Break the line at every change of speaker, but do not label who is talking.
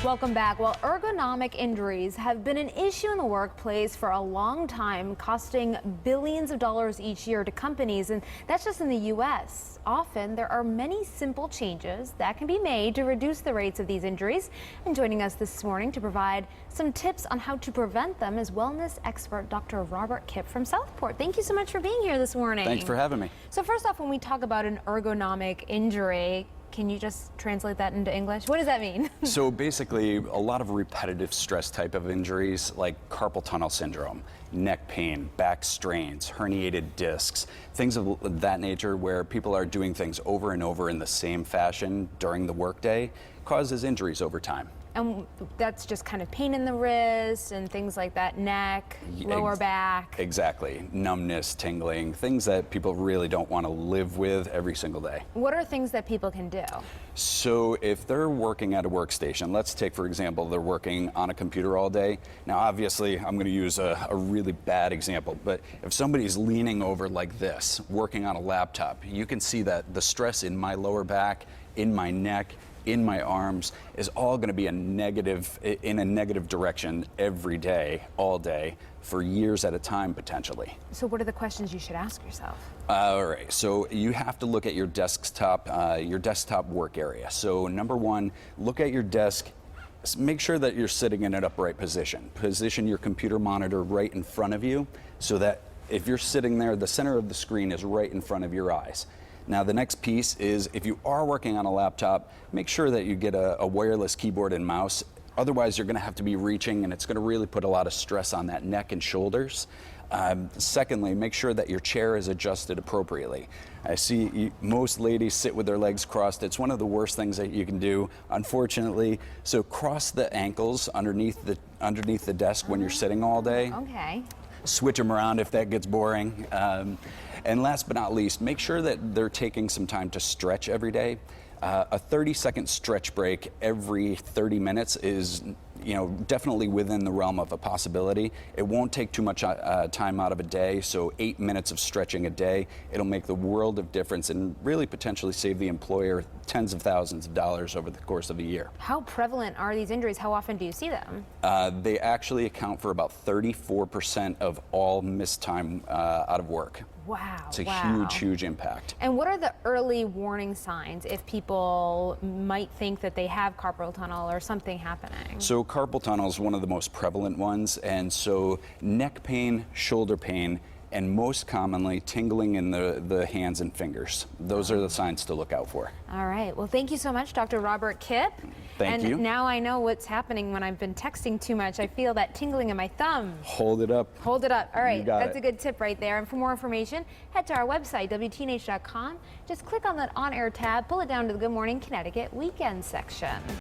Welcome back. Well, ergonomic injuries have been an issue in the workplace for a long time, costing billions of dollars each year to companies, and that's just in the U.S. Often, there are many simple changes that can be made to reduce the rates of these injuries. And joining us this morning to provide some tips on how to prevent them is wellness expert Dr. Robert Kipp from Southport. Thank you so much for being here this morning.
Thanks for having me.
So first off, when we talk about an ergonomic injury, can you just translate that into English? What does that mean?
So basically, a lot of repetitive stress type of injuries like carpal tunnel syndrome, neck pain, back strains, herniated discs, things of that nature where people are doing things over and over in the same fashion during the workday causes injuries over time.
And that's just kind of pain in the wrist and things like that, neck, lower back.
Exactly. Numbness, tingling, things that people really don't want to live with every single day.
What are things that people can do?
So if they're working at a workstation, let's take, for example, they're working on a computer all day. Now, obviously, I'm going to use a really bad example, but if somebody's leaning over like this, working on a laptop, you can see that the stress in my lower back, in my neck, in my arms is all going to be in a negative direction every day, all day, for years at a time, potentially.
So what are the questions you should ask yourself?
All right, so you have to look at your desktop work area. So number one, look at your desk. Make sure that you're sitting in an upright position. Position your computer monitor right in front of you so that if you're sitting there, the center of the screen is right in front of your eyes. Now, the next piece is if you are working on a laptop, make sure that you get a wireless keyboard and mouse. Otherwise, you're going to have to be reaching, and it's going to really put a lot of stress on that neck and shoulders. Secondly, make sure that your chair is adjusted appropriately. I see most ladies sit with their legs crossed. It's one of the worst things that you can do, unfortunately. So cross the ankles underneath the desk when you're sitting all day.
Okay.
Switch them around if that gets boring. And last but not least, make sure that they're taking some time to stretch every day. A 30-second stretch break every 30 minutes is, definitely within the realm of a possibility. It won't take too much time out of a day, so 8 minutes of stretching a day, it'll make the world of difference and really potentially save the employer tens of thousands of dollars over the course of a year.
How prevalent are these injuries? How often do you see them?
They actually account for about 34% of all missed time out of work.
Wow.
It's a huge, huge impact.
And what are the early warning signs if people might think that they have carpal tunnel or something happening?
So carpal tunnel is one of the most prevalent ones, and so neck pain, shoulder pain, and most commonly tingling in the hands and fingers. Those are the signs to look out for.
All right. Well, thank you so much, Dr. Robert Kipp.
Thank you.
And now I know what's happening when I've been texting too much. I feel that tingling in my thumb.
Hold it up.
Hold it up. All right. That's
it.
a good tip right there. And for more information, head to our website, WTNH.com. Just click on that on-air tab, pull it down to the Good Morning Connecticut weekend section.